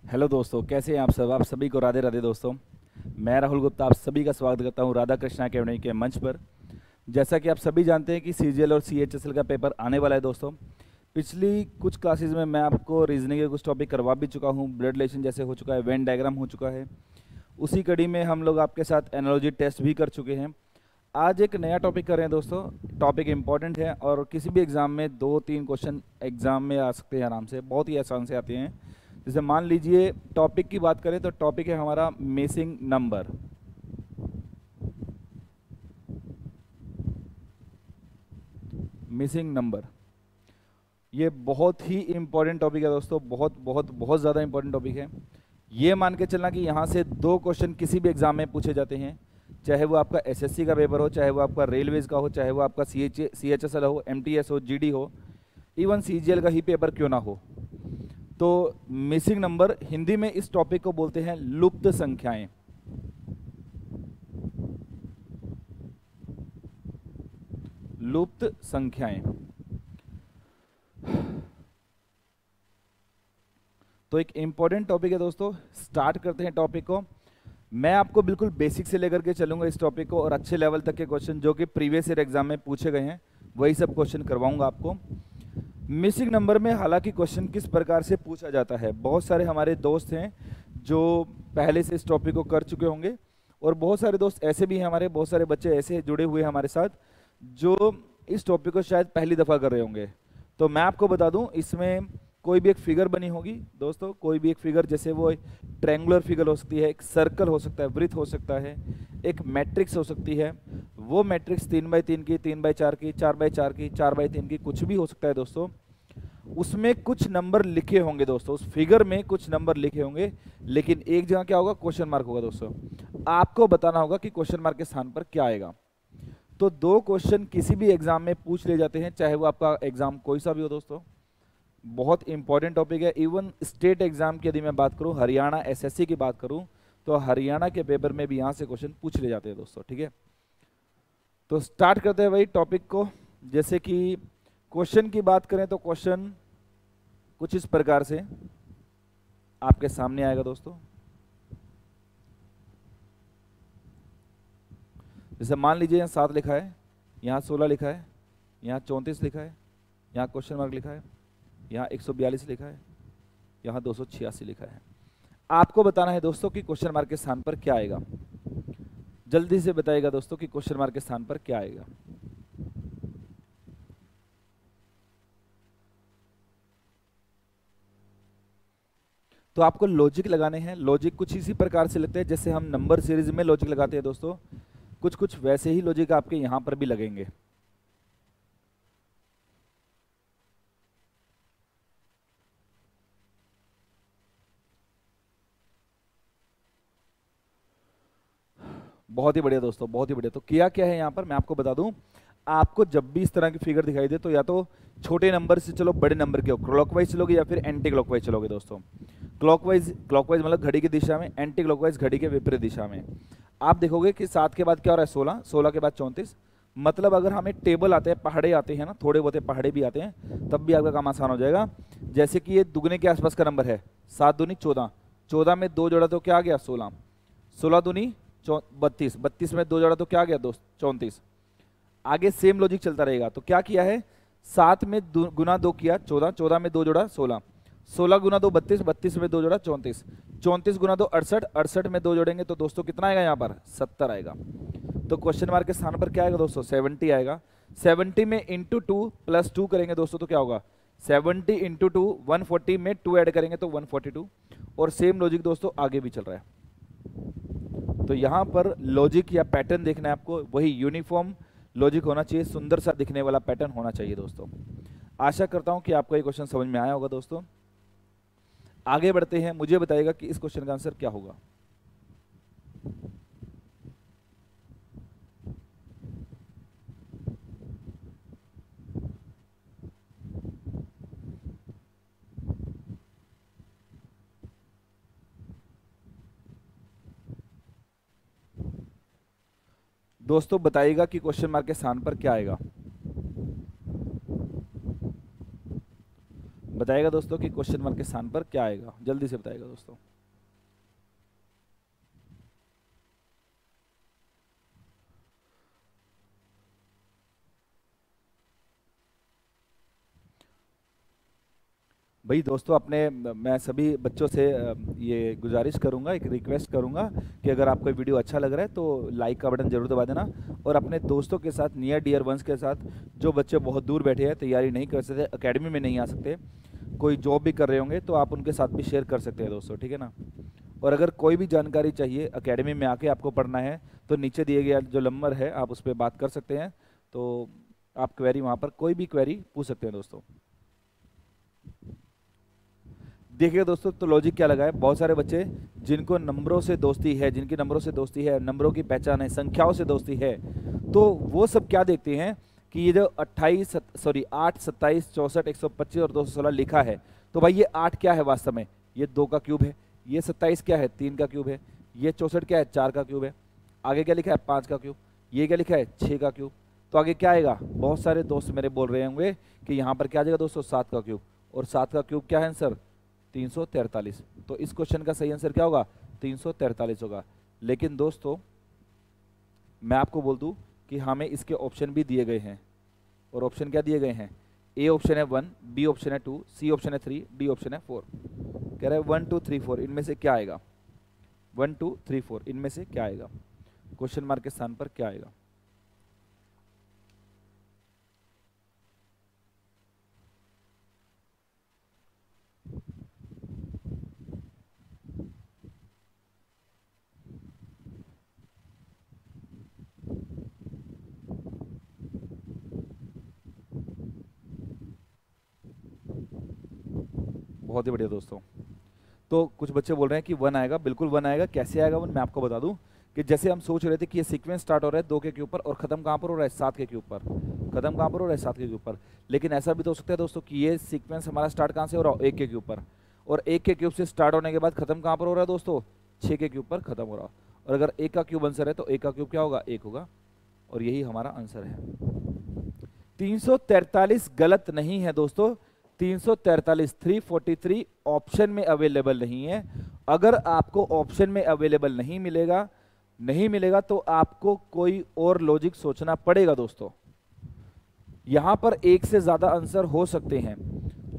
Hello दोस्तों, कैसे हैं आप सब। आप सभी को राधे राधे दोस्तों। मैं राहुल गुप्ता आप सभी का स्वागत करता हूं राधा कृष्णा अकेडमी के मंच पर। जैसा कि आप सभी जानते हैं कि सीजीएल और सीएचएसएल का पेपर आने वाला है दोस्तों। पिछली कुछ क्लासेस में मैं आपको रीजनिंग के कुछ टॉपिक करवा भी चुका हूं। ब्लड रिलेशन जैसे हो चुका है, वेन डायग्राम हो चुका है। उसी कड़ी में हम लोग आपके साथ एनालॉजी टेस्ट भी कर चुके हैं। आज एक नया टॉपिक कर रहे हैं दोस्तों। टॉपिक इंपॉर्टेंट है और किसी भी एग्ज़ाम में 2-3 क्वेश्चन एग्ज़ाम में आ सकते हैं आराम से, बहुत ही आसान से आते हैं। जैसे मान लीजिए टॉपिक की बात करें तो टॉपिक है हमारा मिसिंग नंबर। मिसिंग नंबर ये बहुत ही इंपॉर्टेंट टॉपिक है दोस्तों, बहुत बहुत बहुत ज़्यादा इंपॉर्टेंट टॉपिक है। ये मान के चलना कि यहाँ से 2 क्वेश्चन किसी भी एग्जाम में पूछे जाते हैं, चाहे वो आपका एसएससी का पेपर हो, चाहे वो आपका रेलवेज का हो, चाहे वो आपका सीएचएसएल हो, एमटीएस हो, जीडी हो, इवन सीजीएल का ही पेपर क्यों ना हो। तो मिसिंग नंबर हिंदी में इस टॉपिक को बोलते हैं लुप्त संख्याएं। लुप्त संख्याएं। तो एक इंपॉर्टेंट टॉपिक है दोस्तों। स्टार्ट करते हैं टॉपिक को। मैं आपको बिल्कुल बेसिक से लेकर के चलूंगा इस टॉपिक को, और अच्छे लेवल तक के क्वेश्चन जो कि प्रीवियस ईयर एग्जाम में पूछे गए हैं वही सब क्वेश्चन करवाऊंगा आपको। मिसिंग नंबर में हालांकि क्वेश्चन किस प्रकार से पूछा जाता है, बहुत सारे हमारे दोस्त हैं जो पहले से इस टॉपिक को कर चुके होंगे, और बहुत सारे दोस्त ऐसे भी हैं, हमारे बहुत सारे बच्चे ऐसे जुड़े हुए हैं हमारे साथ जो इस टॉपिक को शायद पहली दफ़ा कर रहे होंगे। तो मैं आपको बता दूं, इसमें कोई भी एक फिगर बनी होगी दोस्तों, कोई भी एक फिगर, जैसे वो ट्रायंगुलर फिगर हो सकती है, एक सर्कल हो सकता है, वृत्त हो सकता है, एक मैट्रिक्स हो सकती है। वो मैट्रिक्स 3x3 की, 3x4 की, 4x4 की, 4x3 की, कुछ भी हो सकता है दोस्तों। उसमें कुछ नंबर लिखे होंगे दोस्तों, उस फिगर में कुछ नंबर लिखे होंगे, लेकिन एक जगह क्या होगा, क्वेश्चन मार्क होगा दोस्तों। आपको बताना होगा कि क्वेश्चन मार्क के स्थान पर क्या आएगा। तो 2 क्वेश्चन किसी भी एग्जाम में पूछ ले जाते हैं, चाहे वो आपका एग्जाम कोई सा भी हो दोस्तों। बहुत इंपॉर्टेंट टॉपिक है। इवन स्टेट एग्जाम की यदि मैं बात करूं, हरियाणा एसएससी की बात करूं, तो हरियाणा के पेपर में भी यहां से क्वेश्चन पूछ ले जाते हैं दोस्तों, ठीक है। तो स्टार्ट करते हैं वही टॉपिक को। जैसे कि क्वेश्चन की बात करें तो क्वेश्चन कुछ इस प्रकार से आपके सामने आएगा दोस्तों। जैसे मान लीजिए यहाँ 7 लिखा है, यहाँ 16 लिखा है, यहाँ 34 लिखा है, यहाँ क्वेश्चन मार्क लिखा है, यहाँ 142 लिखा है, यहाँ 286 लिखा है। आपको बताना है दोस्तों कि क्वेश्चन मार्क के स्थान पर क्या आएगा। जल्दी से बताइएगा दोस्तों कि क्वेश्चन मार्क के स्थान पर क्या आएगा। तो आपको लॉजिक लगाने हैं। लॉजिक कुछ इसी प्रकार से लगते हैं जैसे हम नंबर सीरीज में लॉजिक लगाते हैं दोस्तों, कुछ कुछ वैसे ही लॉजिक आपके यहां पर भी लगेंगे। बहुत ही बढ़िया दोस्तों, बहुत ही बढ़िया। तो किया क्या है यहाँ पर मैं आपको बता दूं, आपको जब भी इस तरह की फिगर दिखाई दे तो या तो छोटे नंबर से चलो बड़े नंबर के, क्लॉकवाइज चलोगे या फिर एंटी क्लॉकवाइज चलोगे दोस्तों। क्लॉकवाइज, क्लॉकवाइज मतलब घड़ी की दिशा में, एंटी क्लॉकवाइज घड़ी के विपरीत दिशा में। आप देखोगे कि 7 के बाद क्या हो रहा है, 16, 16 के बाद 34। मतलब अगर हमें टेबल आते हैं, पहाड़े आते हैं ना, थोड़े बहुत पहाड़े भी आते हैं, तब भी आपका काम आसान हो जाएगा। जैसे कि ये दुगने के आसपास का नंबर है, 7 दूनी 14, 14 में 2 जोड़ा तो क्या आ गया, 16, 16 दूनी 32, 32 में 2 जोड़ा तो क्या आ गया दोस्त, 34। आगे सेम लॉजिक चलता रहेगा। तो क्या किया है, 7 में गुना 2 किया 14, 14 में 2 जोड़ा 16, 16 गुना 2 32, 32 में 2 जोड़ा 34, 34 गुना 2 68, 68 में 2 जोड़ेंगे तो दोस्तों कितना आएगा यहाँ पर, 70 आएगा। तो क्वेश्चन मार्क के स्थान पर क्या आएगा दोस्तों, 70 आएगा। 70 में इंटू 2 प्लस 2 करेंगे दोस्तों तो क्या होगा, 70 इंटू 2 140 में 2 ऐड करेंगे तो 142। और सेम लॉजिक दोस्तों आगे भी चल रहा है। तो यहाँ पर लॉजिक या पैटर्न देखना है आपको, वही यूनिफॉर्म लॉजिक होना चाहिए, सुंदर सा दिखने वाला पैटर्न होना चाहिए दोस्तों। आशा करता हूं कि आपको ये क्वेश्चन समझ में आया होगा दोस्तों। आगे बढ़ते हैं, मुझे बताइएगा कि इस क्वेश्चन का आंसर क्या होगा। दोस्तों बताइएगा कि क्वेश्चन मार्क के स्थान पर क्या आएगा। बताएगा दोस्तों कि क्वेश्चन 1 के स्थान पर क्या आएगा, जल्दी से बताएगा दोस्तों। भाई दोस्तों अपने मैं सभी बच्चों से ये गुजारिश करूंगा, एक रिक्वेस्ट करूंगा कि अगर आपको वीडियो अच्छा लग रहा है तो लाइक का बटन जरूर दबा देना, और अपने दोस्तों के साथ, नियर डियर वंस के साथ, जो बच्चे बहुत दूर बैठे हैं, तैयारी नहीं कर सकते, एकेडमी में नहीं आ सकते, कोई जॉब भी कर रहे होंगे, तो आप उनके साथ भी शेयर कर सकते हैं दोस्तों, ठीक है ना। और अगर कोई भी जानकारी चाहिए एकेडमी में आके आपको पढ़ना है तो नीचे दिए गया जो नंबर है आप उस पर बात कर सकते हैं, तो आप क्वेरी वहाँ पर कोई भी क्वेरी पूछ सकते हैं दोस्तों। देखिए दोस्तों, तो लॉजिक क्या लगा है, बहुत सारे बच्चे जिनको नंबरों से दोस्ती है, जिनकी नंबरों से दोस्ती है, नंबरों की पहचान है, संख्याओं से दोस्ती है, तो वो सब क्या देखते हैं कि ये जो 8, 27, 64, 125 और 216 लिखा है, तो भाई ये 8 क्या है वास्तव में, ये 2 का क्यूब है, ये 27 क्या है, 3 का क्यूब है, ये 64 क्या है, 4 का क्यूब है, आगे क्या लिखा है, 5 का क्यूब, ये क्या लिखा है, 6 का क्यूब, तो आगे क्या आएगा। बहुत सारे दोस्त मेरे बोल रहे होंगे कि यहाँ पर क्या आ जाएगा दोस्तों, 7 का क्यूब, और 7 का क्यूब क्या है आंसर, 343। तो इस क्वेश्चन का सही आंसर क्या होगा, 343 होगा। लेकिन दोस्तों मैं आपको बोल दूं कि हमें इसके ऑप्शन भी दिए गए हैं, और ऑप्शन क्या दिए गए हैं, ए ऑप्शन है 1, बी ऑप्शन है 2, सी ऑप्शन है 3, डी ऑप्शन है 4। कह रहा है 1 2 3 4 इनमें से क्या आएगा, 1 2 3 4 इनमें से क्या आएगा, क्वेश्चन मार्क के स्थान पर क्या आएगा। बहुत ही बढ़िया दोस्तों। तो कुछ बच्चे बोल रहे हैं कि 1 आएगा, बिल्कुल 1 आएगा। कैसे आएगा 1, मैं आपको बता दूं कि जैसे हम सोच रहे थे कि ये सीक्वेंस स्टार्ट हो रहा है 2 के क्यूब पर और खत्म कहाँ पर हो रहा है, 7 के क्यूब पर, खत्म कहाँ पर हो रहा है, 7 के क्यूब पर। लेकिन ऐसा भी तो हो सकता है दोस्तों कि ये सीक्वेंस हमारा स्टार्ट कहाँ से हो रहा हो, 1 के क्यूब पर, और 1 के क्यूब से स्टार्ट होने के बाद खत्म कहाँ पर हो रहा है दोस्तों, 6 के क्यूब पर खत्म हो रहा। और अगर 1 का क्यूब आंसर है तो 1 का क्यूब क्या होगा, 1 होगा, और यही हमारा आंसर है। 343 गलत नहीं है दोस्तों, 343 343 ऑप्शन में अवेलेबल नहीं है। अगर आपको ऑप्शन में अवेलेबल नहीं मिलेगा तो आपको कोई और लॉजिक सोचना पड़ेगा दोस्तों। यहां पर एक से ज्यादा आंसर हो सकते हैं,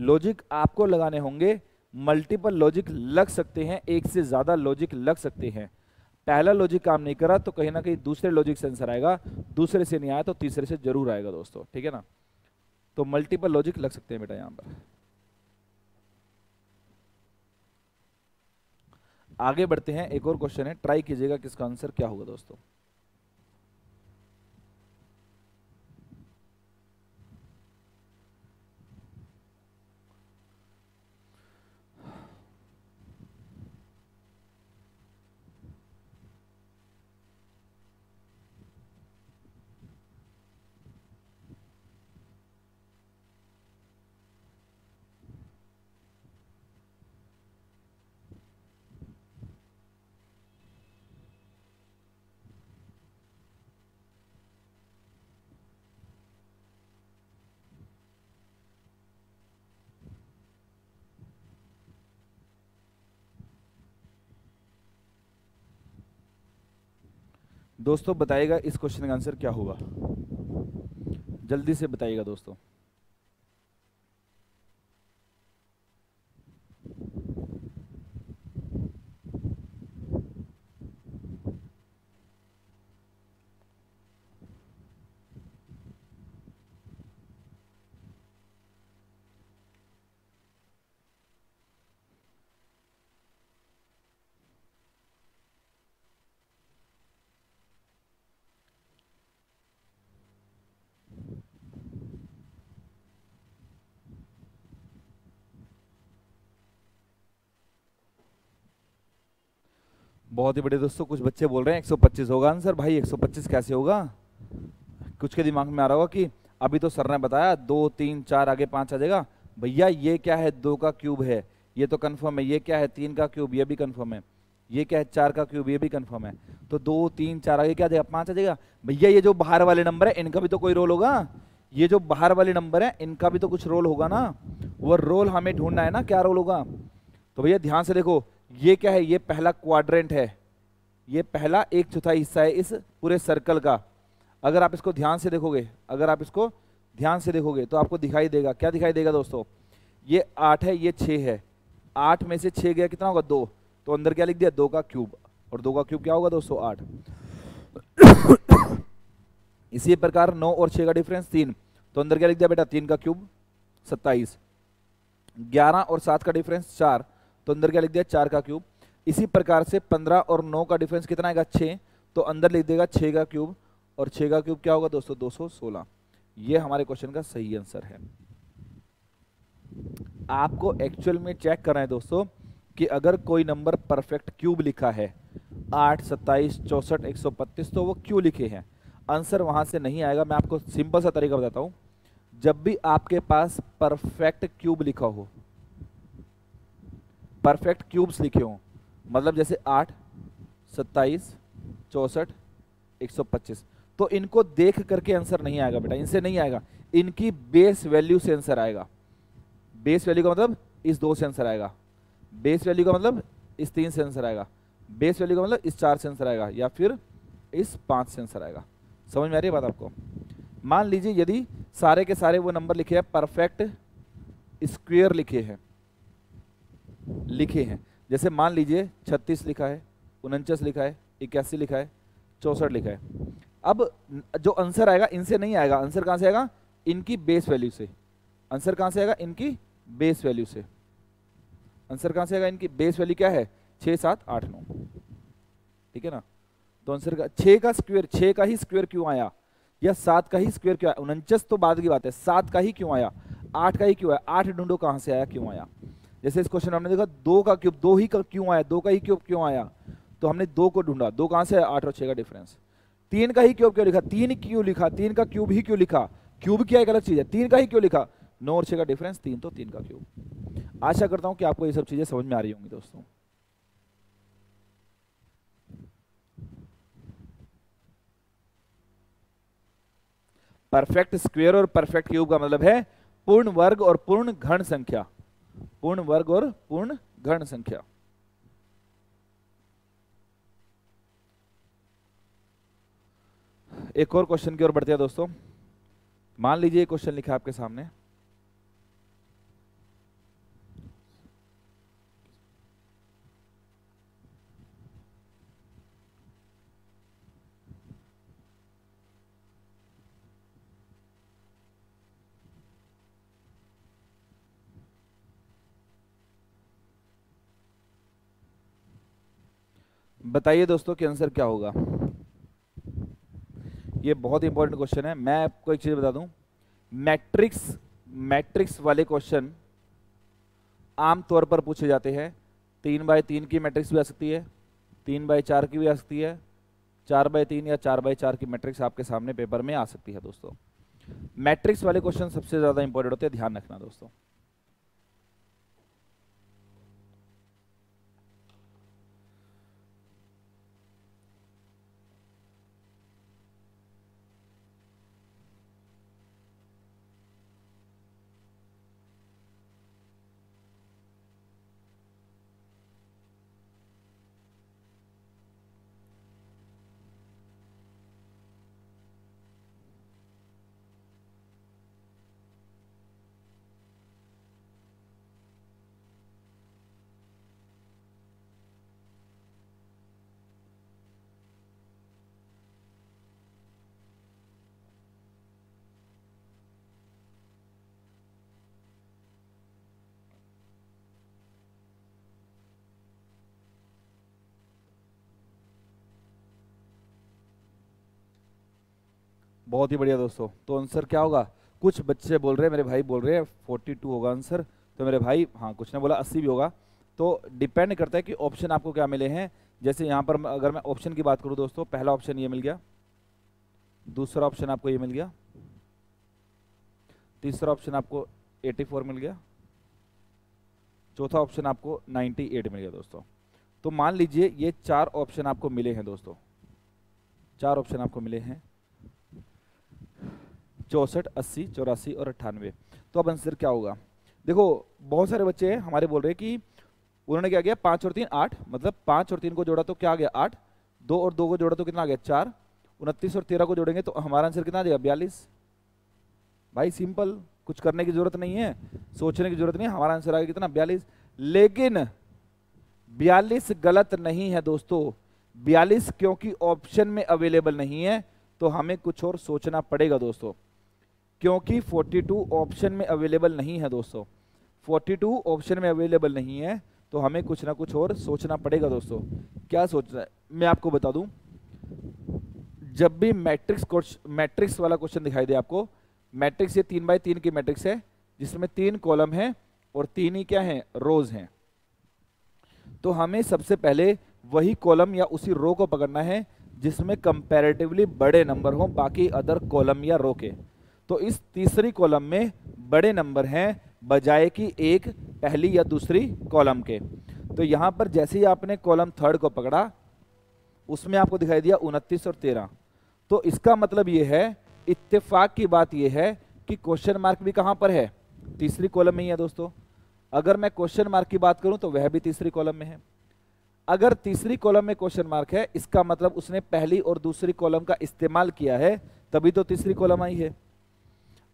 लॉजिक आपको लगाने होंगे, मल्टीपल लॉजिक लग सकते हैं, एक से ज्यादा लॉजिक लग सकते हैं। पहला लॉजिक काम नहीं करा तो कहीं ना कहीं दूसरे लॉजिक से आंसर आएगा, दूसरे से नहीं आया तो तीसरे से जरूर आएगा दोस्तों, ठीक है ना। तो मल्टीपल लॉजिक लग सकते हैं बेटा यहां पर। आगे बढ़ते हैं, एक और क्वेश्चन है, ट्राई कीजिएगा कि इसका आंसर क्या होगा दोस्तों। दोस्तों बताइएगा इस क्वेश्चन का आंसर क्या होगा, जल्दी से बताइएगा दोस्तों। बहुत ही बड़े दोस्तों, कुछ बच्चे बोल रहे हैं 125 होगा आंसर। भाई 125 कैसे होगा, कुछ के दिमाग में आ रहा होगा कि अभी तो सर ने बताया 2 3 4 आगे 5 आ जाएगा। भैया ये क्या है, 2 का क्यूब है, ये तो कंफर्म है। ये क्या है, 3 का क्यूब, ये भी कंफर्म है। ये क्या है, 4 का क्यूब, ये भी कंफर्म है। तो 2 3 4 आगे क्या आ जाएगा, 5 आ जाएगा। भैया ये जो बाहर वाले नंबर है इनका भी तो कोई रोल होगा, ये जो बाहर वाले नंबर है इनका भी तो कुछ रोल होगा ना, वो रोल हमें ढूंढना है ना, क्या रोल होगा। तो भैया ध्यान से देखो, ये क्या है, ये पहला क्वाड्रेंट है, ये पहला 1/4 हिस्सा है इस पूरे सर्कल का। अगर आप इसको ध्यान से देखोगे, अगर आप इसको ध्यान से देखोगे तो आपको दिखाई देगा, क्या दिखाई देगा दोस्तों, ये 8 है, ये 6 है, 8 में से 6 गया कितना होगा 2, तो अंदर क्या लिख दिया 2 का क्यूब, और 2 का क्यूब क्या होगा दोस्तों 8। इसी प्रकार 9 और 6 का डिफरेंस 3, तो अंदर क्या लिख दिया बेटा 3 का क्यूब 27। 11 और 7 का डिफरेंस 4, तो अंदर क्या लिख दिया 4 का क्यूब। इसी प्रकार से 15 और 9 का डिफरेंस कितना आएगा 6, तो अंदर लिख देगा 6 का क्यूब, और 6 का क्यूब क्या होगा दोस्तों 216। ये हमारे क्वेश्चन का सही आंसर है। आपको एक्चुअल में चेक करना है दोस्तों कि अगर कोई नंबर परफेक्ट क्यूब लिखा है 8, 27, 64, 132, तो वो क्यों लिखे हैं, आंसर वहां से नहीं आएगा। मैं आपको सिंपल सा तरीका बताता हूं, जब भी आपके पास परफेक्ट क्यूब लिखा हो, परफेक्ट क्यूब्स लिखे हो, मतलब जैसे 8, 27, 64, 125, तो इनको देख करके आंसर नहीं आएगा बेटा, इनसे नहीं आएगा, इनकी बेस वैल्यू से आंसर आएगा। बेस वैल्यू का मतलब इस 2 से आंसर आएगा, बेस वैल्यू का मतलब इस 3 से आंसर आएगा, बेस वैल्यू का मतलब इस 4 से आंसर आएगा, या फिर इस 5 से आंसर आएगा। समझ में आ रही है बात आपको। मान लीजिए यदि सारे के सारे वो नंबर लिखे हैं परफेक्ट स्क्वायर लिखे हैं, जैसे मान लीजिए 36 लिखा है, 49 लिखा है, 81 लिखा है, 64 लिखा है, अब जो आंसर आएगा इनसे नहीं आएगा, आंसर कहां से आएगा, इनकी बेस वैल्यू से। आंसर कहां से आएगा, इनकी बेस वैल्यू से। आंसर कहां से आएगा, इनकी बेस वैल्यू क्या है 6, 7, 8, 9, ठीक है ना। तो आंसर का 6 का स्क्वायर, 6 का ही स्क्वायर क्यों आया, या 7 का ही स्क्वायर क्यों आया, 49 तो बाद की बात है, 7 का ही क्यों आया, 8 का ही क्यों आया, 8 ढूंढो कहां से आया, क्यों आया। जैसे इस क्वेश्चन हमने देखा 2 का क्यूब, 2 ही का क्यों आया, 2 का ही क्यूब क्यों आया, तो हमने 2 को ढूंढा, 2 कहां से आया, 8 और 6 का डिफरेंस। 3 का ही क्यूब क्यों लिखा, 3 क्यों लिखा, 3 का क्यूब ही क्यों लिखा, क्यूब क्या एक अलग चीज है, 3 का ही क्यों लिखा, 9 और 6 का डिफरेंस 3, तो 3 का क्यूब। आशा करता हूं कि आपको ये सब चीजें समझ में आ रही होंगी दोस्तों। परफेक्ट स्क्वायर और परफेक्ट क्यूब का मतलब है पूर्ण वर्ग और पूर्ण घन संख्या, पूर्ण वर्ग और पूर्ण घन संख्या। एक और क्वेश्चन की ओर बढ़ते हैं दोस्तों। मान लीजिए क्वेश्चन लिखा है आपके सामने, बताइए दोस्तों कि आंसर क्या होगा। ये बहुत इंपॉर्टेंट क्वेश्चन है। मैं आपको एक चीज बता दूं, मैट्रिक्स वाले क्वेश्चन आमतौर पर पूछे जाते हैं। 3x3 की मैट्रिक्स भी आ सकती है, 3x4 की भी आ सकती है, 4x3 या 4x4 की मैट्रिक्स आपके सामने पेपर में आ सकती है दोस्तों। मैट्रिक्स वाले क्वेश्चन सबसे ज्यादा इंपॉर्टेंट होते हैं, ध्यान रखना दोस्तों। बहुत ही बढ़िया दोस्तों। तो आंसर क्या होगा, कुछ बच्चे बोल रहे हैं, मेरे भाई बोल रहे हैं 42 होगा आंसर, तो मेरे भाई हाँ, कुछ ने बोला 80 भी होगा। तो डिपेंड करता है कि ऑप्शन आपको क्या मिले हैं। जैसे यहाँ पर अगर मैं ऑप्शन की बात करूँ दोस्तों, पहला ऑप्शन ये मिल गया, दूसरा ऑप्शन आपको ये मिल गया, तीसरा ऑप्शन आपको 84 मिल गया, चौथा ऑप्शन आपको 98 मिल गया दोस्तों। तो मान लीजिए ये 4 ऑप्शन आपको मिले हैं दोस्तों, 4 ऑप्शन आपको मिले हैं। 64, 80, 84 और 98। तो अब आंसर क्या होगा? देखो बहुत सारे बच्चे हमारे बोल रहे हैं कि उन्होंने क्या किया, 5 और 3 8, मतलब 5 और 3 को जोड़ा तो क्या आ गया 8, 2 और 2 को जोड़ा तो कितना आ गया 4, 29 और 13 को जोड़ेंगे तो हमारा आंसर कितना आ जाएगा 42। भाई सिंपल, कुछ करने की जरूरत नहीं है, सोचने की जरूरत नहीं है, हमारा आंसर आ गया कितना 42। लेकिन 42 गलत नहीं है दोस्तों, 42 क्योंकि ऑप्शन में अवेलेबल नहीं है तो हमें कुछ और सोचना पड़ेगा दोस्तों, क्योंकि 42 ऑप्शन में अवेलेबल नहीं है दोस्तों, 42 ऑप्शन में अवेलेबल नहीं है तो हमें कुछ ना कुछ और सोचना पड़ेगा दोस्तों। क्या सोचना है मैं आपको बता दूं, जब भी मैट्रिक्स वाला क्वेश्चन दिखाई दे आपको, मैट्रिक्स ये 3x3 की मैट्रिक्स है जिसमें 3 कॉलम है और 3 ही क्या है रोज हैं, तो हमें सबसे पहले वही कॉलम या उसी रो को पकड़ना है जिसमें कंपैरेटिवली बड़े नंबर हो बाकी अदर कॉलम या रो के। तो इस तीसरी कॉलम में बड़े नंबर हैं बजाय कि एक पहली या दूसरी कॉलम के। तो यहां पर जैसे ही आपने कॉलम थर्ड को पकड़ा उसमें आपको दिखाई दिया 29 और 13, तो इसका मतलब यह है, इत्तेफाक की बात यह है कि क्वेश्चन मार्क भी कहां पर है, तीसरी कॉलम में ही है दोस्तों। अगर मैं क्वेश्चन मार्क की बात करूं तो वह भी तीसरी कॉलम में है। अगर तीसरी कॉलम में क्वेश्चन मार्क है इसका मतलब उसने पहली और दूसरी कॉलम का इस्तेमाल किया है, तभी तो तीसरी कॉलम आई है।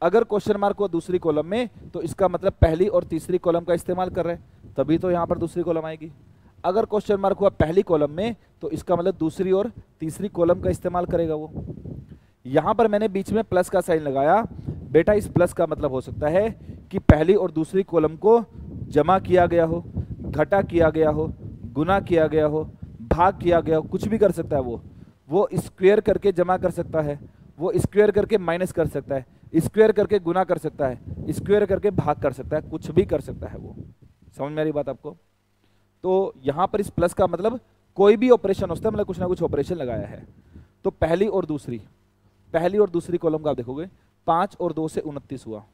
अगर क्वेश्चन मार्क हुआ दूसरी कॉलम में तो इसका मतलब पहली और तीसरी कॉलम का इस्तेमाल कर रहे हैं, तभी तो यहां पर दूसरी कॉलम आएगी। अगर क्वेश्चन मार्क हुआ पहली कॉलम में तो इसका मतलब दूसरी और तीसरी कॉलम का इस्तेमाल करेगा वो। यहां पर मैंने बीच में प्लस का साइन लगाया, बेटा इस प्लस का मतलब हो सकता है कि पहली और दूसरी कॉलम को जमा किया गया हो, घटा किया गया हो, गुना किया गया हो, भाग किया गया हो, कुछ भी कर सकता है वो स्क्वायर करके जमा कर सकता है, वो स्क्वायर करके माइनस कर सकता है, स्क्वायर करके गुना कर सकता है, स्क्वायर करके भाग कर सकता है, कुछ भी कर सकता है वो। समझ में आ रही बात आपको? तो यहां पर इस प्लस का मतलब कोई भी ऑपरेशन होता है, मतलब कुछ ना कुछ ऑपरेशन लगाया है। तो पहली और दूसरी कॉलम का आप देखोगे 5 और 2 से 29 हुआ,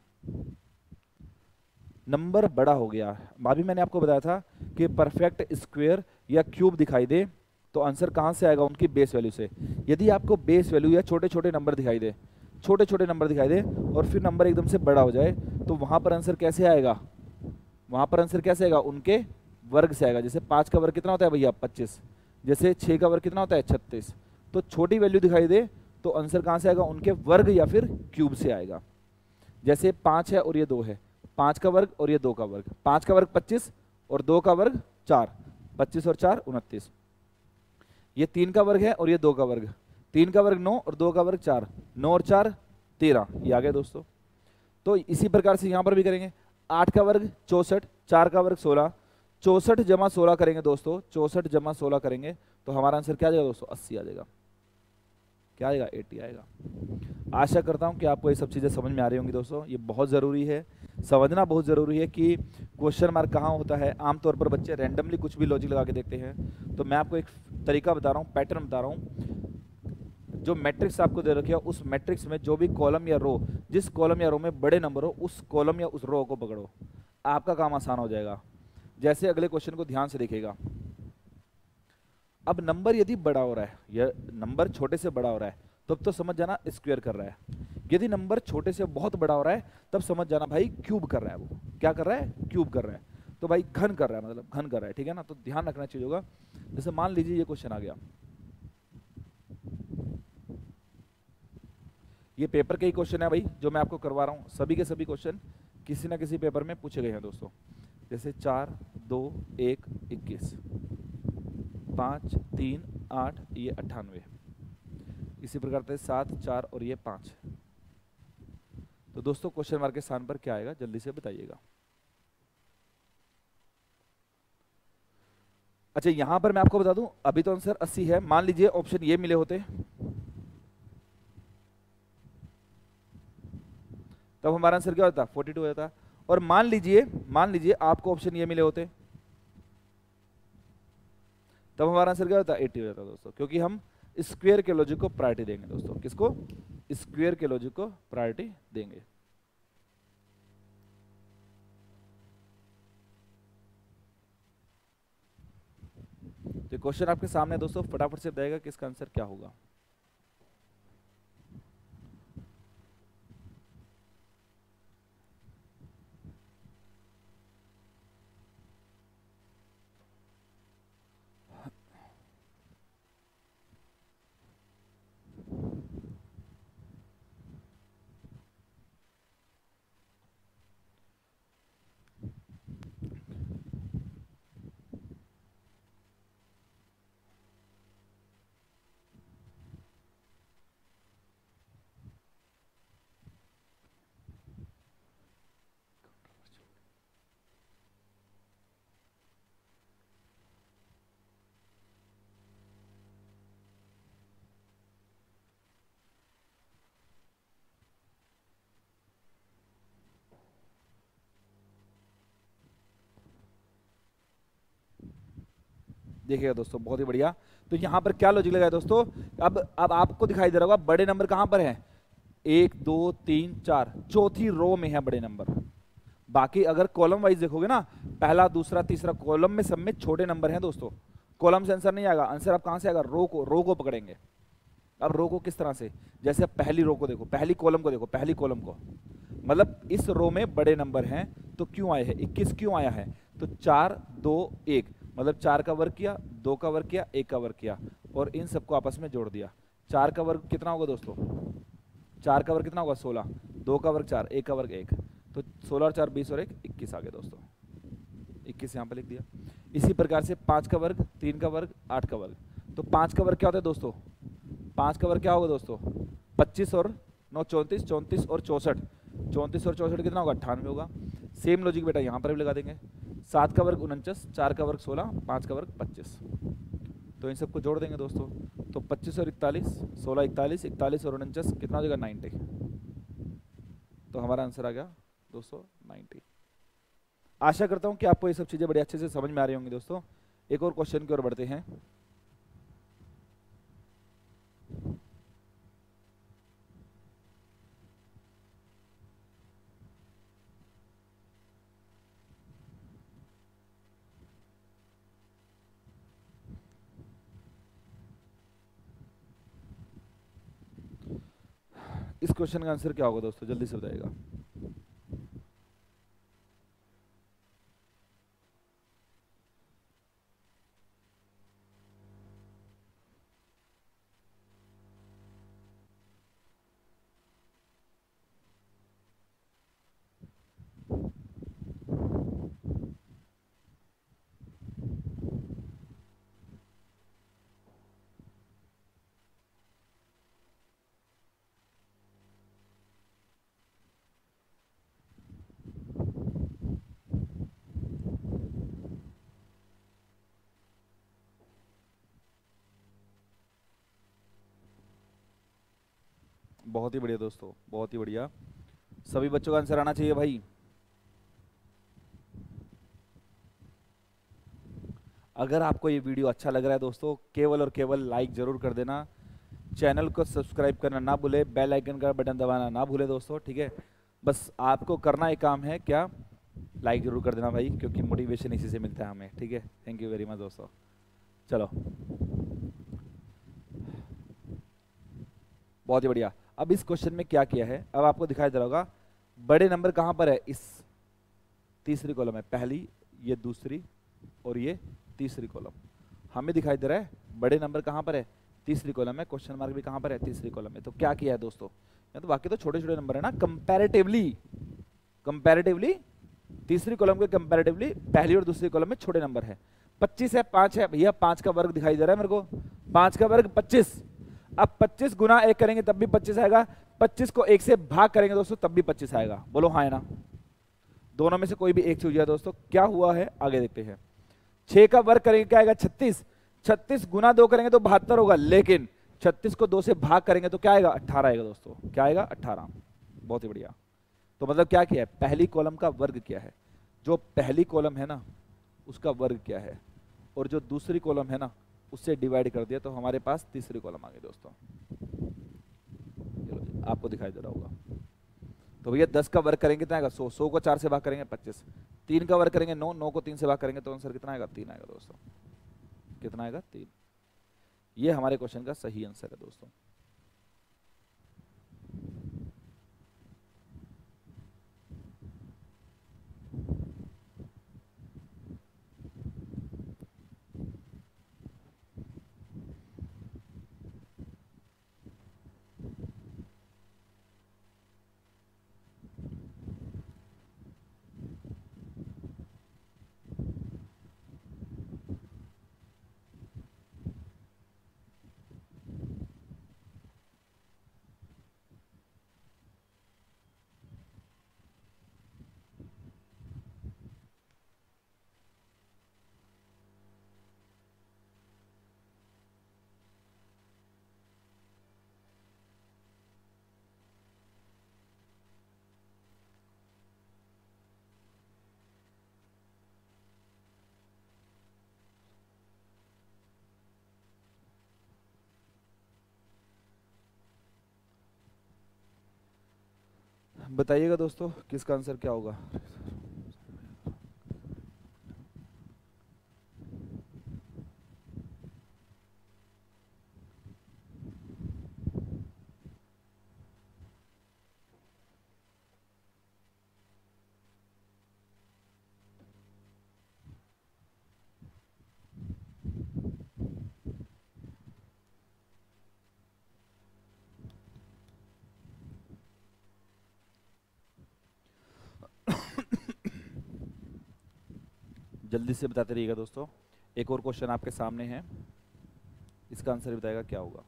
नंबर बड़ा हो गया। अभी मैंने आपको बताया था कि परफेक्ट स्क्वायर या क्यूब दिखाई दे तो आंसर कहां से आएगा, उनकी बेस वैल्यू से। यदि आपको बेस वैल्यू या छोटे छोटे नंबर दिखाई दे, और फिर नंबर एकदम से बड़ा हो जाए तो वहां पर आंसर कैसे आएगा, उनके वर्ग से आएगा। जैसे 5 का वर्ग कितना होता है भैया 25, जैसे 6 का वर्ग कितना होता है 36। तो छोटी वैल्यू दिखाई दे तो आंसर कहां से आएगा, उनके वर्ग या फिर क्यूब से आएगा। जैसे 5 है और ये 2 है, 5 का वर्ग और ये 2 का वर्ग, 5 का वर्ग 25 और 2 का वर्ग 4, 25 और 4 29। ये 3 का वर्ग है और ये 2 का वर्ग, 3 का वर्ग 9 और 2 का वर्ग 4, 9 और 4 13, ये आ गया दोस्तों। तो इसी प्रकार से यहां पर भी करेंगे, 8 का वर्ग 64, 4 का वर्ग 16, 64 जमा 16 करेंगे दोस्तों, 64 जमा 16 करेंगे तो हमारा आंसर क्या आ जाएगा दोस्तों 80 आ जाएगा। क्या आएगा 80 आएगा। आशा करता हूं कि आपको ये सब चीज़ें समझ में आ रही होंगी दोस्तों। ये बहुत ज़रूरी है, समझना बहुत ज़रूरी है कि क्वेश्चन मार्क कहाँ होता है। आमतौर पर बच्चे रैंडमली कुछ भी लॉजिक लगा के देखते हैं, तो मैं आपको एक तरीका बता रहा हूँ, पैटर्न बता रहा हूँ। जो मैट्रिक्स आपको दे रखी है उस मैट्रिक्स में जो भी कॉलम या रो, जिस कॉलम या रो में बड़े नंबर हो उस कॉलम या उस रो को पकड़ो, आपका काम आसान हो जाएगा। जैसे अगले क्वेश्चन को ध्यान से देखिएगा। अब नंबर यदि बड़ा हो रहा है, यह नंबर छोटे से बड़ा हो रहा है, तब तो समझ जाना स्क्वायर कर रहा है। यदि नंबर छोटे से बहुत बड़ा हो रहा है तब समझ जाना भाई क्यूब कर रहा है। वो क्या कर रहा है, क्यूब कर रहा है। तो भाई घन कर रहा है, मतलब घन कर रहा है, ठीक है ना। तो ध्यान रखना चाहिए होगा। जैसे मान लीजिए ये क्वेश्चन आ गया, ये पेपर के ही क्वेश्चन है भाई जो मैं आपको करवा रहा हूँ। सभी के सभी क्वेश्चन किसी ना किसी पेपर में पूछे गए हैं दोस्तों। जैसे 4 2 1 21, 5 3 8, ये 98, इसी प्रकार से 7 4 और ये 5। तो दोस्तों क्वेश्चन मार्क के स्थान पर क्या आएगा जल्दी से बताइएगा। अच्छा यहां पर मैं आपको बता दूं, अभी तो आंसर 80 है। मान लीजिए ऑप्शन ये मिले होते तब हमारा आंसर क्या होता, 42 हो जाता। और मान लीजिए आपको ऑप्शन ये मिले होते तब हमारा आंसर क्या होता, 80 हो जाता दोस्तों। क्योंकि हम स्क्वायर के लॉजिक को प्रायोरिटी देंगे दोस्तों। किसको, स्क्वायर के लॉजिक को प्रायोरिटी देंगे। तो क्वेश्चन आपके सामने दोस्तों, फटाफट से बताइएगा कि इसका आंसर क्या होगा। देखिएगा दोस्तों, बहुत ही बढ़िया। तो यहाँ पर क्या लॉजिक लगाया दोस्तों, अब आपको दिखाई दे रहा होगा बड़े नंबर कहाँ पर है, 1 2 3 4, चौथी रो में है बड़े नंबर। बाकी अगर कॉलम वाइज देखोगे ना, पहला दूसरा तीसरा कॉलम में सब में छोटे नंबर हैं दोस्तों। कॉलम से आंसर नहीं आएगा, आंसर आप कहाँ से आएगा, रो को पकड़ेंगे। अब रो को किस तरह से, जैसे पहली रो को देखो, पहली कॉलम को देखो, पहली कॉलम को, मतलब इस रो में बड़े नंबर हैं तो क्यों आए हैं, 21 क्यों आया है, तो 4 2 1, मतलब 4 का वर्ग किया, 2 का वर्ग किया, 1 का वर्ग किया, और इन सबको आपस में जोड़ दिया। 4 का वर्ग कितना होगा दोस्तों, 4 का वर्ग कितना होगा 16, 2 का वर्ग 4, 1 का वर्ग 1, तो 16 और 4 20 और 1 21 आ गया दोस्तों, 21 यहाँ पे लिख दिया। इसी प्रकार से 5 का वर्ग, 3 का वर्ग, 8 का वर्ग, तो 5 का वर्ग क्या होता है दोस्तों, 5 का वर्ग क्या होगा दोस्तों, 25 और 9 34, 34 और 64, 34 और 64 कितना होगा, 98 होगा। सेम लॉजिक बेटा यहाँ पर भी लगा देंगे। 7 का वर्ग 49, 4 का वर्ग 16, 5 का वर्ग 25, तो इन सबको जोड़ देंगे दोस्तों, तो 25 और 41, 16 41, 41 और 49 कितना हो जाएगा 90, तो हमारा आंसर आ गया दोस्तों 90। आशा करता हूँ कि आपको ये सब चीज़ें बड़े अच्छे से समझ में आ रही होंगी दोस्तों। एक और क्वेश्चन की ओर बढ़ते हैं। इस क्वेश्चन का आंसर क्या होगा दोस्तों, जल्दी से बताइएगा। बहुत ही बढ़िया दोस्तों, बहुत ही बढ़िया। सभी बच्चों का आंसर आना चाहिए भाई। अगर आपको ये वीडियो अच्छा लग रहा है दोस्तों, केवल और केवल लाइक जरूर कर देना, चैनल को सब्सक्राइब करना ना भूले, बेल आइकन का बटन दबाना ना भूले दोस्तों, ठीक है। बस आपको करना एक काम है क्या, लाइक जरूर कर देना भाई, क्योंकि मोटिवेशन इसी से मिलता है हमें, ठीक है। थैंक यू वेरी मच दोस्तों। चलो, बहुत ही बढ़िया। अब इस क्वेश्चन में क्या किया है, अब आपको दिखाई दे रहा होगा बड़े नंबर कहाँ पर है, इस तीसरी कॉलम है, पहली, ये दूसरी और ये तीसरी कॉलम। हमें दिखाई दे रहा है बड़े नंबर कहाँ पर है, तीसरी कॉलम है, क्वेश्चन मार्क भी कहाँ पर है, तीसरी कॉलम में। तो क्या किया है दोस्तों, या तो बाकी तो छोटे छोटे नंबर है ना, कंपैरेटिवली, कंपैरेटिवली तीसरी कॉलम के कंपैरेटिवली पहली और दूसरी कॉलम में छोटे नंबर है। 25 है, 5 है, भैया 5 का वर्ग दिखाई दे रहा है मेरे को, 5 का वर्ग 25। अब 25 गुना 1 करेंगे तब भी 25 आएगा, 25 को 1 से भाग करेंगे दोस्तों तब भी 25 आएगा, बोलो हाँ है ना। दोनों में से कोई भी एक चूज है दोस्तों, क्या हुआ है आगे देखते हैं। 6 का वर्ग करेंगे क्या आएगा 36, 36 गुना 2 करेंगे तो 72 होगा, लेकिन 36 को 2 से भाग करेंगे तो क्या आएगा 18 आएगा दोस्तों, क्या आएगा 18। बहुत ही बढ़िया। तो मतलब क्या किया है, पहली कॉलम का वर्ग क्या है, जो पहली कॉलम है ना उसका वर्ग क्या है, और जो दूसरी कॉलम है ना उससे डिवाइड कर दिया, तो हमारे पास तीसरी कॉलम आ गई दोस्तों। आपको दिखाई दे रहा होगा। तो भैया 10 का वर्ग करेंगे कितना आएगा 100, 100 को 4 से भाग करेंगे 25, 3 का वर्ग करेंगे 9, 9 को 3 से भाग करेंगे तो आंसर कितना आएगा 3 आएगा दोस्तों। कितना आएगा 3। ये हमारे क्वेश्चन का सही आंसर है दोस्तों। बताइएगा दोस्तों किसका आंसर क्या होगा। जल्दी से बताते रहिएगा दोस्तों। एक और क्वेश्चन आपके सामने है, इसका आंसर बताएगा क्या होगा।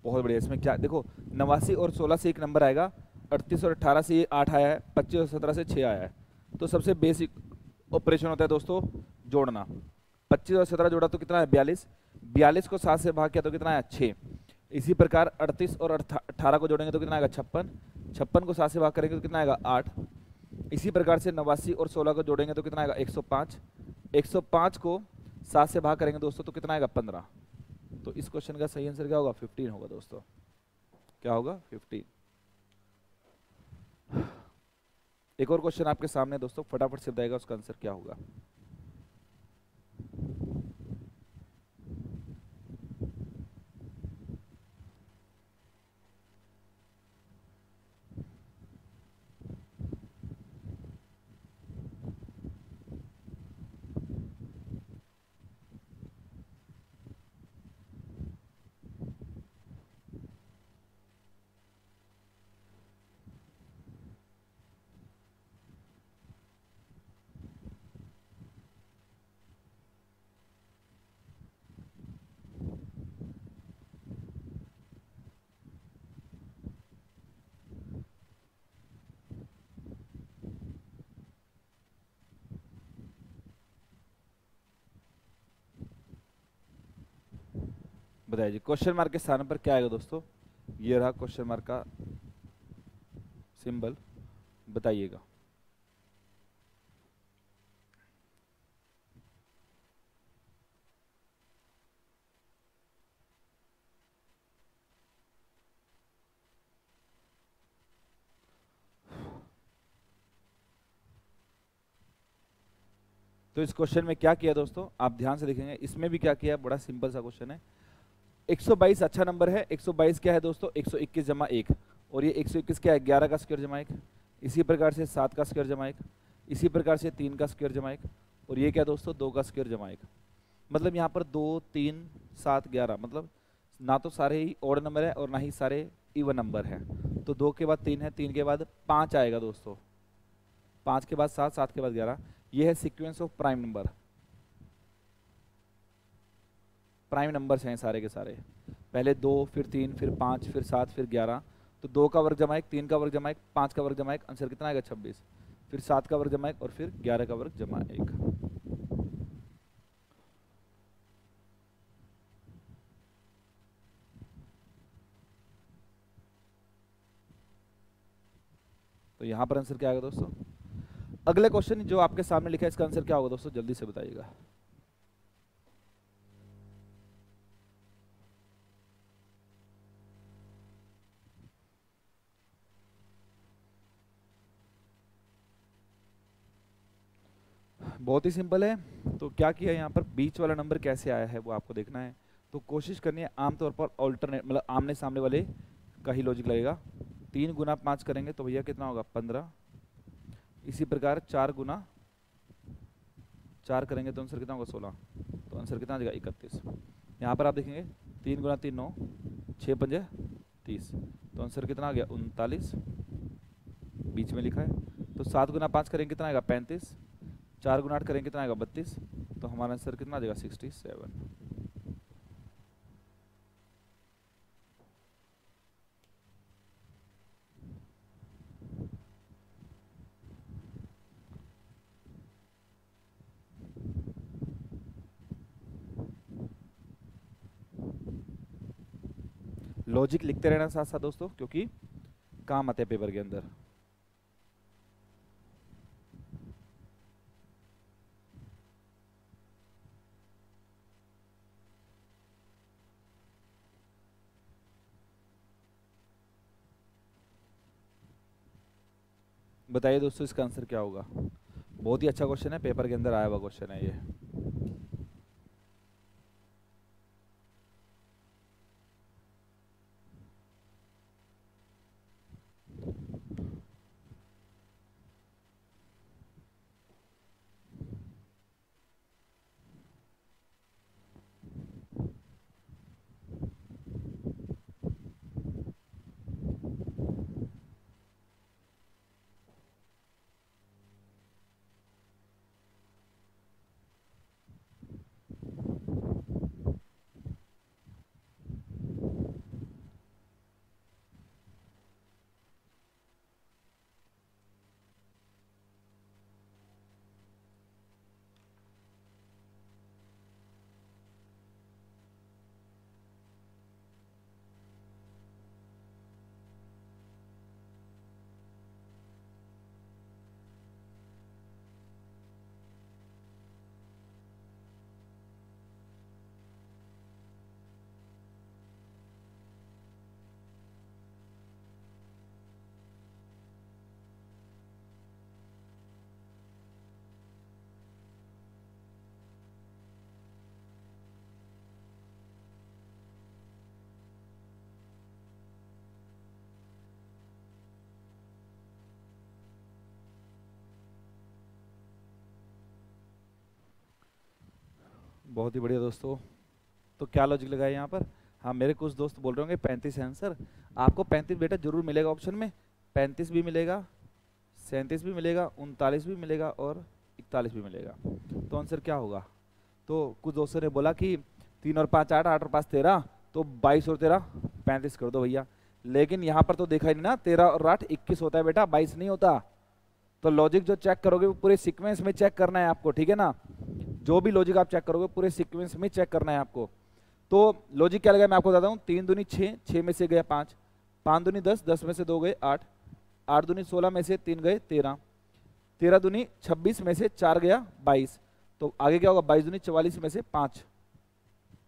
बहुत बढ़िया। इसमें क्या देखो, 89 और 16 से एक नंबर आएगा, 38 और 18 से ये 8 आया है, 25 और 17 से 6 आया है। तो सबसे बेसिक ऑपरेशन होता है दोस्तों जोड़ना। 25 और 17 जोड़ा तो कितना है 42, 42 को 7 से भाग किया तो कितना आया 6। इसी प्रकार 38 और 18 को जोड़ेंगे तो कितना आएगा 56, 56 को 7 से भाग करेंगे तो कितना आएगा 8। इसी प्रकार से 89 और 16 को जोड़ेंगे तो कितना आएगा 105, 105 को 7 से भाग करेंगे दोस्तों तो कितना आएगा 15। तो इस क्वेश्चन का सही आंसर क्या होगा 15 होगा दोस्तों। क्या होगा 15। एक और क्वेश्चन आपके सामने दोस्तों, फटाफट से बताएगा उसका आंसर क्या होगा। बताइए जी, क्वेश्चन मार्क के स्थान पर क्या आएगा दोस्तों। ये रहा क्वेश्चन मार्क का सिंबल, बताइएगा। तो इस क्वेश्चन में क्या किया दोस्तों, आप ध्यान से देखेंगे, इसमें भी क्या किया, बड़ा सिंपल सा क्वेश्चन है। 122 अच्छा नंबर है, 122 क्या है दोस्तों 121 जमा 1, और ये 121 क्या है 11 का स्क्वायर जमा 1। इसी प्रकार से 7 का स्क्वायर जमा 1, इसी प्रकार से 3 का स्क्वायर जमा 1, और ये क्या दोस्तों 2 का स्क्वायर जमा 1। मतलब यहाँ पर 2 3 7 11, मतलब ना तो सारे ही ऑड नंबर है और ना ही सारे इवन नंबर है। तो 2 के बाद 3 है, 3 के बाद 5 आएगा दोस्तों, 5 के बाद 7, 7 के बाद 11। ये है sequence of prime number. Prime numbers हैं सारे के सारे, पहले 2 फिर 3 फिर 5 फिर 7 फिर 11। तो 2 का वर्ग जमा 1, 3 का वर्ग जमा 1, 5 का वर्ग जमा 1, आंसर कितना आएगा 26। फिर 7 का वर्ग जमा 1 और फिर 11 का वर्ग जमा 1। तो यहाँ पर आंसर क्या आएगा दोस्तों। अगले क्वेश्चन जो आपके सामने लिखा है इसका आंसर क्या होगा दोस्तों, जल्दी से बताइएगा। बहुत ही सिंपल है। तो क्या किया यहाँ पर, बीच वाला नंबर कैसे आया है वो आपको देखना है। तो कोशिश करनी है आमतौर पर ऑल्टरनेट, मतलब आमने सामने वाले का ही लॉजिक लगेगा। 3 गुना 5 करेंगे तो भैया कितना होगा 15। इसी प्रकार 4 गुना 4 करेंगे तो आंसर कितना होगा 16। तो आंसर कितना आ जाएगा 31। यहाँ पर आप देखेंगे 3 गुना 3 9, 6 पंजे 30, तो आंसर कितना आ गया 39, बीच में लिखा है। तो 7 गुना 5 करेंगे कितना आएगा 35, 4 गुना 8 करेंगे कितना आएगा 32, तो हमारा आंसर कितना आ जाएगा 67। लॉजिक लिखते रहना साथ साथ दोस्तों, क्योंकि काम आते हैं पेपर के अंदर। बताइए दोस्तों इसका आंसर क्या होगा। बहुत ही अच्छा क्वेश्चन है, पेपर के अंदर आया हुआ क्वेश्चन है ये। बहुत ही बढ़िया दोस्तों। तो क्या लॉजिक लगाया यहाँ पर। हाँ, मेरे कुछ दोस्त बोल रहे होंगे 35 है आंसर। आपको 35 बेटा जरूर मिलेगा ऑप्शन में। 35 भी मिलेगा, 37 भी मिलेगा, 39 भी मिलेगा और 41 भी मिलेगा। तो आंसर क्या होगा। तो कुछ दोस्तों ने बोला कि 3 और 5 8, 8 और 5 13, तो 22 और 13 35 कर दो भैया। लेकिन यहाँ पर तो देखा ही नहीं ना, 13 और 8 21 होता है बेटा, 22 नहीं होता। तो लॉजिक जो चेक करोगे वो पूरे सीक्वेंस में चेक करना है आपको, ठीक है ना। जो भी लॉजिक आप चेक करोगे पूरे सीक्वेंस में चेक करना है आपको। तो लॉजिक क्या लगा मैं आपको बताता हूँ। 3 दूनी 6, 6 में से गया 5, 5 दूनी 10, 10 में से 2 गए 8, 8 दूनी 16 में से 3 गए 13, 13 दूनी 26 में से 4 गया 22। तो आगे क्या होगा, 22 दूनी 44 में से 5,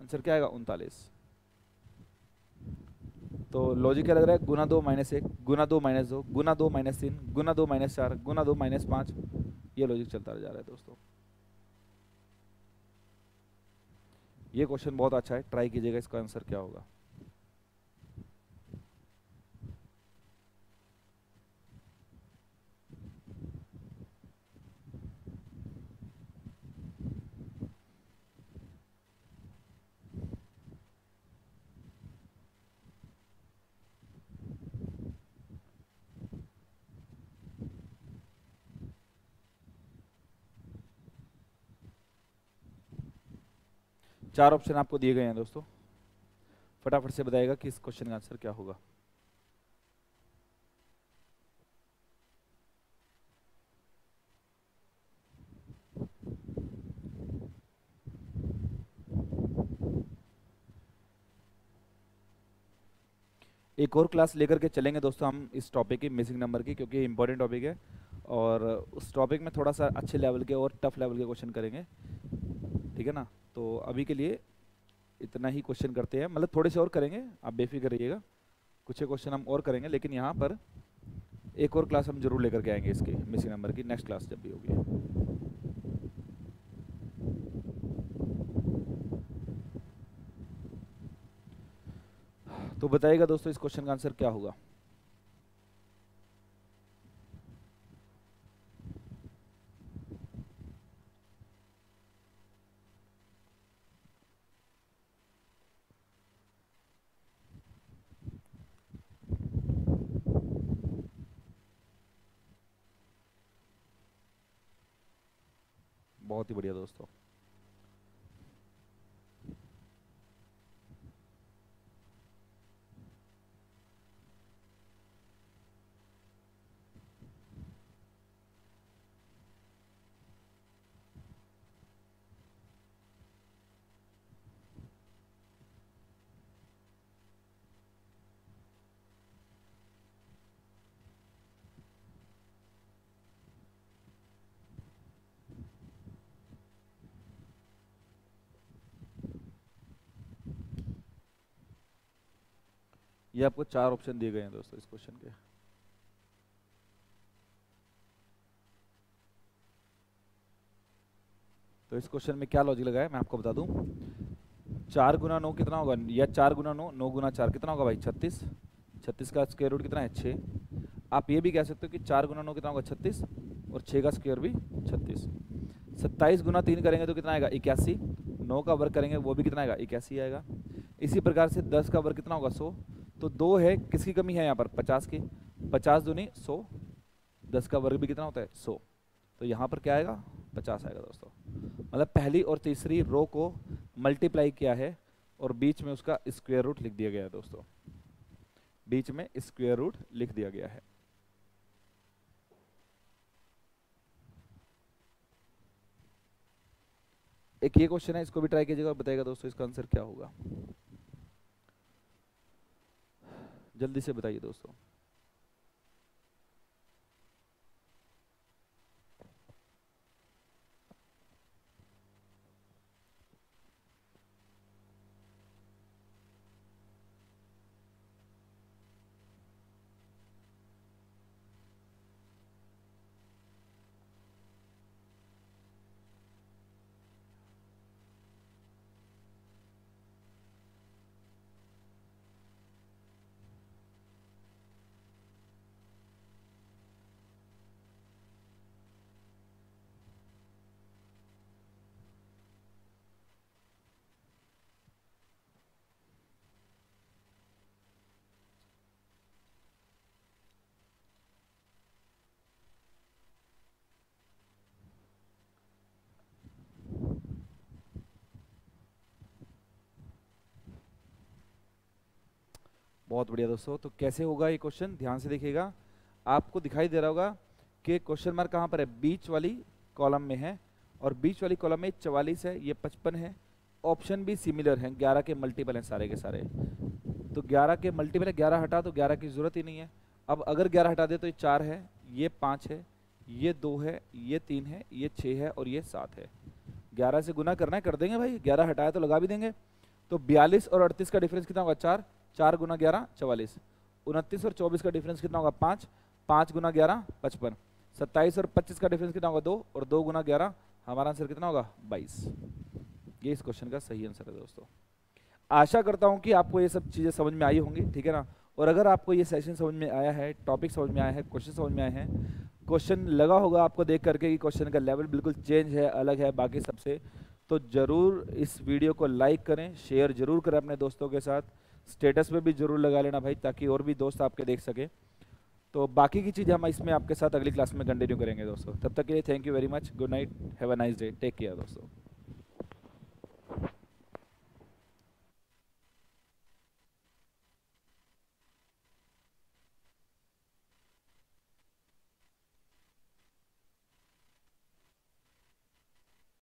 आंसर क्या आएगा 39। तो लॉजिक क्या लग रहा है, गुना 2 माइनस 1, गुना 2 माइनस 2, गुना 2 माइनस 3, गुना 2 माइनस 4, गुना 2 माइनस 5। ये लॉजिक चलता जा रहा है दोस्तों। ये क्वेश्चन बहुत अच्छा है, ट्राई कीजिएगा, इसका आंसर क्या होगा। चार ऑप्शन आपको दिए गए हैं दोस्तों, फटाफट से बताइएगा कि इस क्वेश्चन का आंसर क्या होगा। एक और क्लास लेकर के चलेंगे दोस्तों हम इस टॉपिक की, मिसिंग नंबर की, क्योंकि इंपॉर्टेंट टॉपिक है। और उस टॉपिक में थोड़ा सा अच्छे लेवल के और टफ लेवल के क्वेश्चन करेंगे, ठीक है ना। तो अभी के लिए इतना ही क्वेश्चन करते हैं, मतलब थोड़े से और करेंगे, आप बेफिक्र रहिएगा। कुछ क्वेश्चन हम और करेंगे, लेकिन यहाँ पर एक और क्लास हम जरूर लेकर के आएंगे इसकी मिसिंग नंबर की, नेक्स्ट क्लास जब भी होगी। तो बताइएगा दोस्तों इस क्वेश्चन का आंसर क्या होगा। बहुत ही बढ़िया दोस्तों। ये आपको चार ऑप्शन दिए गए हैं दोस्तों इस क्वेश्चन के। तो इस क्वेश्चन में क्या लॉजिक लगा है मैं आपको बता दूं। 4 गुना 9 कितना होगा, या 4 गुना 9, 9 गुना 4 कितना होगा भाई 36। 36 का स्क्वायर रूट कितना है 6। आप ये भी कह सकते हो कि 4 गुना 9 कितना होगा 36, और 6 का स्क्वायर भी 36। 27 गुना 3 करेंगे तो कितना आएगा 81। 9 का वर्ग करेंगे वो भी कितना आएगा 81 आएगा। इसी प्रकार से 10 का वर्ग कितना होगा 100। तो 2 है, किसकी कमी है यहाँ पर 50 की। 50 दूनी 100, 10 का वर्ग भी कितना होता है 100। तो यहाँ पर क्या आएगा 50 आएगा दोस्तों। मतलब पहली और तीसरी रो को मल्टीप्लाई किया है और बीच में उसका स्क्वायर रूट लिख दिया गया है दोस्तों, बीच में स्क्वायर रूट लिख दिया गया है। एक ये क्वेश्चन है, इसको भी ट्राई कीजिएगा, बताइएगा दोस्तों इसका आंसर क्या होगा। जल्दी से बताइए दोस्तों। बहुत बढ़िया दोस्तों। तो कैसे होगा ये क्वेश्चन, ध्यान से देखिएगा। आपको दिखाई दे रहा होगा कि क्वेश्चन मार्क कहाँ पर है, बीच वाली कॉलम में है, और बीच वाली कॉलम में 44 है, ये 55 है। ऑप्शन भी सिमिलर हैं, 11 के मल्टीपल हैं सारे के सारे। तो 11 के मल्टीपल है, 11 हटा तो 11 की जरूरत ही नहीं है। अब अगर 11 हटा दे तो ये 4 है, ये 5 है, ये 2 है, ये 3 है, ये 6 है और ये 7 है। 11 से गुना करना है, कर देंगे भाई, 11 हटाया तो लगा भी देंगे। तो 42 और 38 का डिफरेंस कितना होगा 4, 4 गुना 11 44। 29 और 24 का डिफरेंस कितना होगा 5, 5 गुना 11 55। 27 और 25 का डिफरेंस कितना होगा 2, और 2 गुना 11, हमारा आंसर कितना होगा 22। ये इस क्वेश्चन का सही आंसर है दोस्तों। आशा करता हूं कि आपको ये सब चीज़ें समझ में आई होंगी, ठीक है ना। और अगर आपको ये सेशन समझ में आया है, टॉपिक समझ में आया है, क्वेश्चन समझ में आए हैं, क्वेश्चन लगा होगा आपको देख करके कि क्वेश्चन का लेवल बिल्कुल चेंज है, अलग है बाकी सबसे, तो ज़रूर इस वीडियो को लाइक करें, शेयर जरूर करें अपने दोस्तों के साथ, स्टेटस पे भी जरूर लगा लेना भाई, ताकि और भी दोस्त आपके देख सके। तो बाकी की चीज़ हम इसमें आपके साथ अगली क्लास में कंटिन्यू करेंगे दोस्तों। तब तक के लिए thank you very much, good night, have a nice day, take care दोस्तों।